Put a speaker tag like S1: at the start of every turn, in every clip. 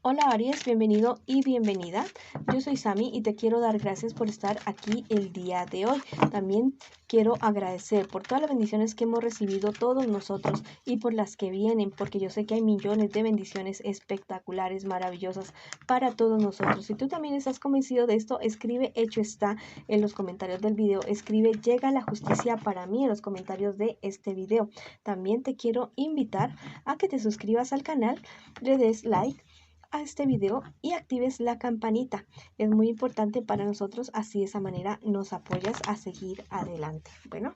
S1: Hola Aries, bienvenido y bienvenida. Yo soy Sami y te quiero dar gracias por estar aquí el día de hoy. También quiero agradecer por todas las bendiciones que hemos recibido todos nosotros y por las que vienen, porque yo sé que hay millones de bendiciones espectaculares, maravillosas para todos nosotros. Si tú también estás convencido de esto, escribe hecho está en los comentarios del video. Escribe llega la justicia para mí en los comentarios de este video. También te quiero invitar a que te suscribas al canal, le des like a este video y actives la campanita. Es muy importante para nosotros, así de esa manera nos apoyas a seguir adelante. Bueno,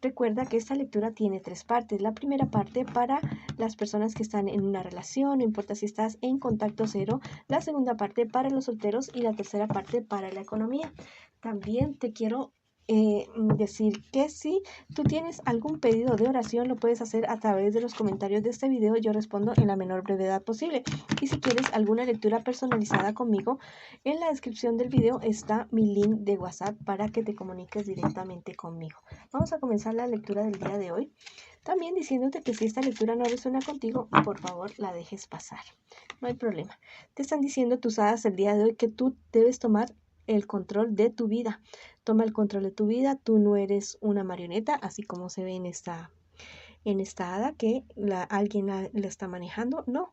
S1: recuerda que esta lectura tiene tres partes. La primera parte para las personas que están en una relación, no importa si estás en contacto cero. La segunda parte para los solteros y la tercera parte para la economía. También te quiero decir que si tú tienes algún pedido de oración, lo puedes hacer a través de los comentarios de este video. Yo respondo en la menor brevedad posible. Y si quieres alguna lectura personalizada conmigo, en la descripción del video está mi link de WhatsApp para que te comuniques directamente conmigo. Vamos a comenzar la lectura del día de hoy. También diciéndote que si esta lectura no resuena contigo, por favor la dejes pasar. No hay problema. Te están diciendo tus hadas el día de hoy que tú debes tomar el control de tu vida. Toma el control de tu vida. Tú no eres una marioneta, así como se ve en esta hada que alguien la está manejando. No.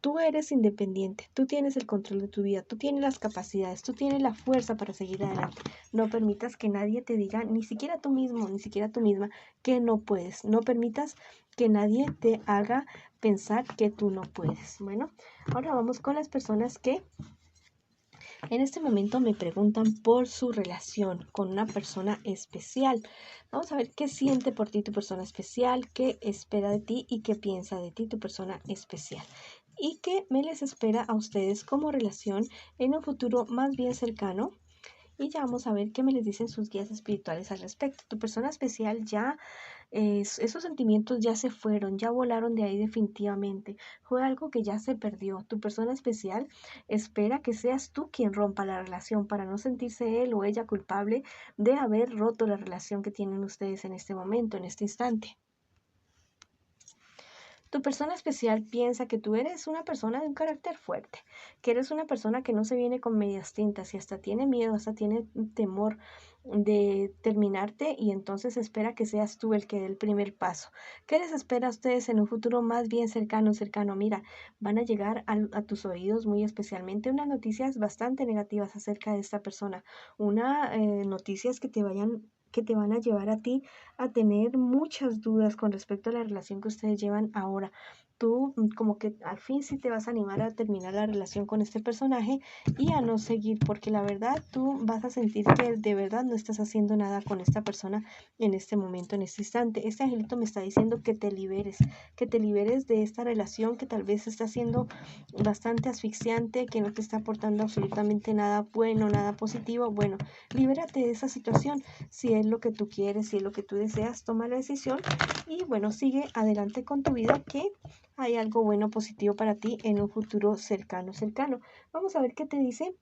S1: Tú eres independiente, tú tienes el control de tu vida, tú tienes las capacidades, tú tienes la fuerza para seguir adelante. No permitas que nadie te diga, ni siquiera tú mismo, ni siquiera tú misma, que no puedes. No permitas que nadie te haga pensar que tú no puedes. Bueno, ahora vamos con las personas que en este momento me preguntan por su relación con una persona especial. Vamos a ver qué siente por ti tu persona especial, qué espera de ti y qué piensa de ti tu persona especial. Y qué me les espera a ustedes como relación en un futuro más bien cercano. Y ya vamos a ver qué me les dicen sus guías espirituales al respecto. Tu persona especial ya esos sentimientos ya se fueron, ya volaron de ahí definitivamente. Fue algo que ya se perdió. Tu persona especial espera que seas tú quien rompa la relación para no sentirse él o ella culpable de haber roto la relación que tienen ustedes en este momento, en este instante. Tu persona especial piensa que tú eres una persona de un carácter fuerte, que eres una persona que no se viene con medias tintas y hasta tiene miedo, hasta tiene temor de terminarte y entonces espera que seas tú el que dé el primer paso. ¿Qué les espera a ustedes en un futuro más bien cercano? Mira, van a llegar a tus oídos muy especialmente unas noticias bastante negativas acerca de esta persona, noticias que te van a llevar a ti a tener muchas dudas con respecto a la relación que ustedes llevan ahora. Tú como que al fin sí te vas a animar a terminar la relación con este personaje y a no seguir, porque la verdad tú vas a sentir que de verdad no estás haciendo nada con esta persona en este momento, en este instante. Este angelito me está diciendo que te liberes de esta relación que tal vez está siendo bastante asfixiante, que no te está aportando absolutamente nada bueno, nada positivo. Bueno, libérate de esa situación. Si es lo que tú quieres, si es lo que tú deseas, toma la decisión y bueno, sigue adelante con tu vida, que hay algo bueno, positivo para ti en un futuro cercano. Vamos a ver qué te dice.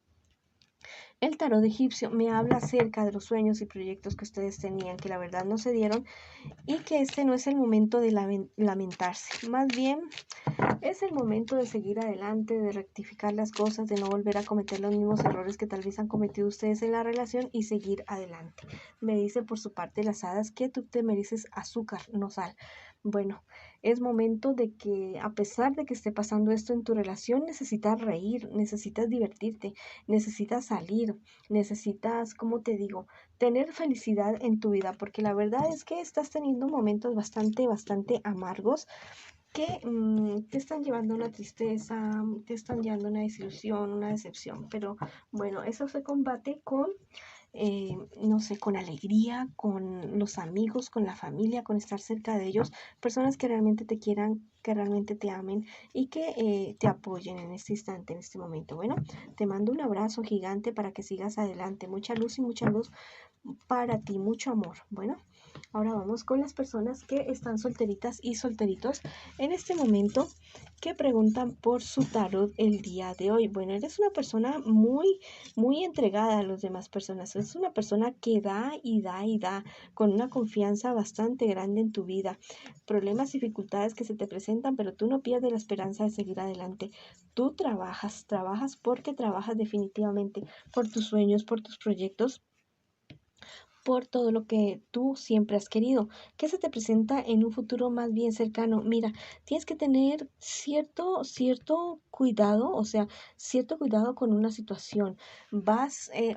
S1: El tarot egipcio me habla acerca de los sueños y proyectos que ustedes tenían, que la verdad no se dieron y que este no es el momento de lamentarse. Más bien es el momento de seguir adelante, de rectificar las cosas, de no volver a cometer los mismos errores que tal vez han cometido ustedes en la relación y seguir adelante. Me dice por su parte las hadas que tú te mereces azúcar, no sal. Bueno, es momento de que a pesar de que esté pasando esto en tu relación, necesitas reír, necesitas divertirte, necesitas salir, necesitas, ¿cómo te digo?, tener felicidad en tu vida, porque la verdad es que estás teniendo momentos bastante amargos que te están llevando a una tristeza, te están llevando a una desilusión, una decepción. Pero bueno, eso se combate con, no sé, con alegría, con los amigos, con la familia, con estar cerca de ellos, personas que realmente te quieran, que realmente te amen y que te apoyen en este instante, en este momento. Bueno, te mando un abrazo gigante para que sigas adelante. Mucha luz y mucha luz para ti, mucho amor. Bueno. Ahora vamos con las personas que están solteritas y solteritos en este momento que preguntan por su tarot el día de hoy. Bueno, eres una persona muy entregada a las demás personas. Es una persona que da y da y da con una confianza bastante grande en tu vida. Problemas, dificultades que se te presentan, pero tú no pierdes la esperanza de seguir adelante. Tú trabajas porque trabajas definitivamente por tus sueños, por tus proyectos, por todo lo que tú siempre has querido, que se te presenta en un futuro más bien cercano. Mira, tienes que tener cierto cuidado, o sea, cierto cuidado con una situación.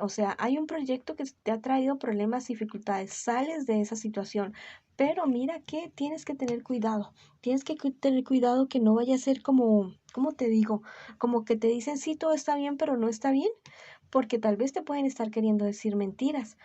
S1: O sea, hay un proyecto que te ha traído problemas, dificultades, sales de esa situación. Pero mira que tienes que tener cuidado, tienes que tener cuidado que no vaya a ser como, ¿cómo te digo? Como que te dicen, sí, todo está bien, pero no está bien, porque tal vez te pueden estar queriendo decir mentiras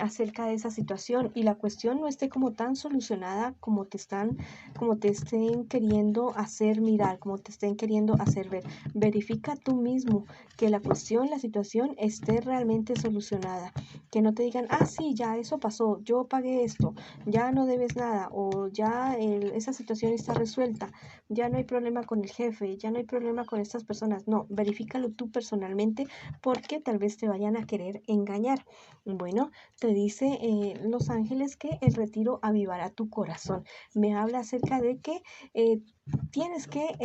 S1: acerca de esa situación y la cuestión no esté como tan solucionada como te estén queriendo hacer mirar, como te estén queriendo hacer ver. Verifica tú mismo que la cuestión, la situación esté realmente solucionada, que no te digan, ah, sí, ya eso pasó, yo pagué esto, ya no debes nada, o ya esa situación está resuelta, ya no hay problema con el jefe, ya no hay problema con estas personas. No, verifícalo tú personalmente porque tal vez te vayan a querer engañar. Bueno, te dice Los Ángeles que el retiro avivará tu corazón. Me habla acerca de que tienes que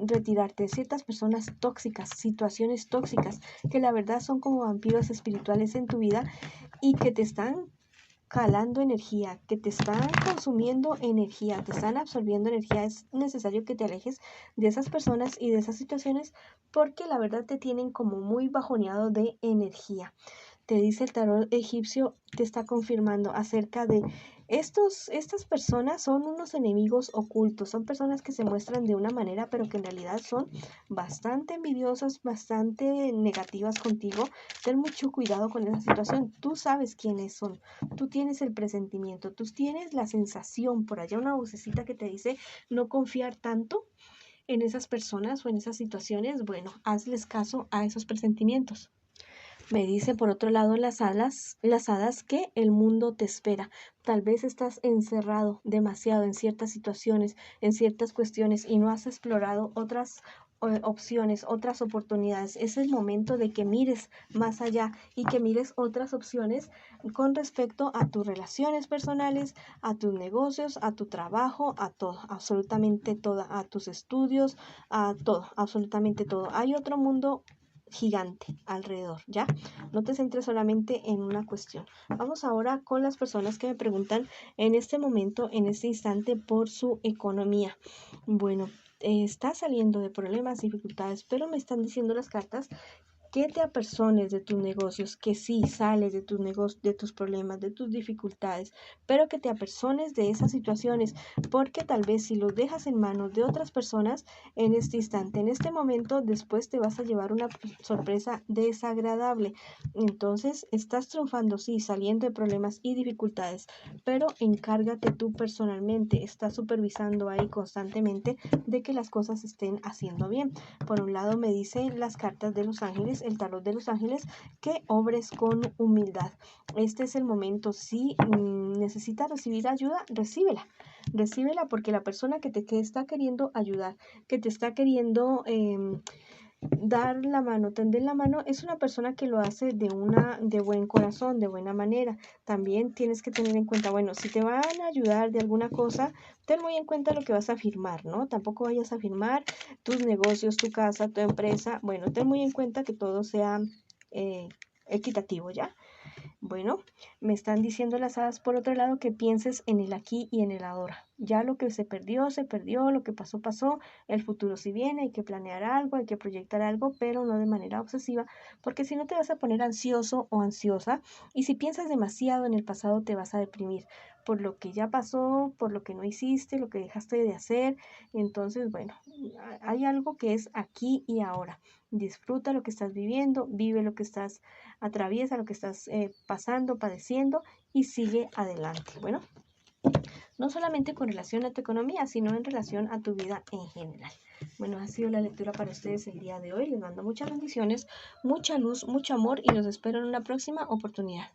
S1: retirarte de ciertas personas tóxicas, situaciones tóxicas, que la verdad son como vampiros espirituales en tu vida y que te están jalando energía, que te están consumiendo energía, te están absorbiendo energía. Es necesario que te alejes de esas personas y de esas situaciones porque la verdad te tienen como muy bajoneado de energía. Te dice el tarot egipcio, te está confirmando acerca de estas personas son unos enemigos ocultos, son personas que se muestran de una manera, pero que en realidad son bastante envidiosas, bastante negativas contigo. Ten mucho cuidado con esa situación. Tú sabes quiénes son, tú tienes el presentimiento, tú tienes la sensación, por allá una vocecita que te dice no confiar tanto en esas personas o en esas situaciones. Bueno, hazles caso a esos presentimientos. Me dice por otro lado las hadas que el mundo te espera. Tal vez estás encerrado demasiado en ciertas situaciones, en ciertas cuestiones y no has explorado otras opciones, otras oportunidades. Es el momento de que mires más allá y que mires otras opciones con respecto a tus relaciones personales, a tus negocios, a tu trabajo, a todo, absolutamente todo, a tus estudios, a todo, absolutamente todo. Hay otro mundo gigante alrededor, ¿ya? No te centres solamente en una cuestión. Vamos ahora con las personas que me preguntan en este momento, en este instante, por su economía. Bueno, está saliendo de problemas, dificultades, pero me están diciendo las cartas que te apersones de tus negocios, que sí sales de tus negocios, de tus problemas, de tus dificultades, pero que te apersones de esas situaciones, porque tal vez si los dejas en manos de otras personas en este instante, en este momento, después te vas a llevar una sorpresa desagradable. Entonces, estás triunfando, sí, saliendo de problemas y dificultades, pero encárgate tú personalmente, estás supervisando ahí constantemente de que las cosas estén haciendo bien. Por un lado me dicen las cartas de los ángeles, el tarot de los ángeles, que obres con humildad. Este es el momento. Si necesitas recibir ayuda, recíbela porque la persona que está queriendo ayudar, que te está queriendo dar la mano, tender la mano, es una persona que lo hace de buen corazón, de buena manera. También tienes que tener en cuenta, bueno, si te van a ayudar de alguna cosa, ten muy en cuenta lo que vas a firmar, ¿no? Tampoco vayas a firmar tus negocios, tu casa, tu empresa. Bueno, ten muy en cuenta que todo sea equitativo, ¿ya? Bueno, me están diciendo las hadas por otro lado que pienses en el aquí y en el ahora. Ya lo que se perdió, lo que pasó, pasó. El futuro si viene, hay que planear algo, hay que proyectar algo, pero no de manera obsesiva, porque si no te vas a poner ansioso o ansiosa y si piensas demasiado en el pasado te vas a deprimir por lo que ya pasó, por lo que no hiciste, lo que dejaste de hacer. Entonces, bueno, hay algo que es aquí y ahora. Disfruta lo que estás viviendo, vive lo que estás atraviesa lo que estás pasando, padeciendo y sigue adelante. Bueno, no solamente con relación a tu economía, sino en relación a tu vida en general. Bueno, ha sido la lectura para ustedes el día de hoy. Les mando muchas bendiciones, mucha luz, mucho amor y los espero en una próxima oportunidad.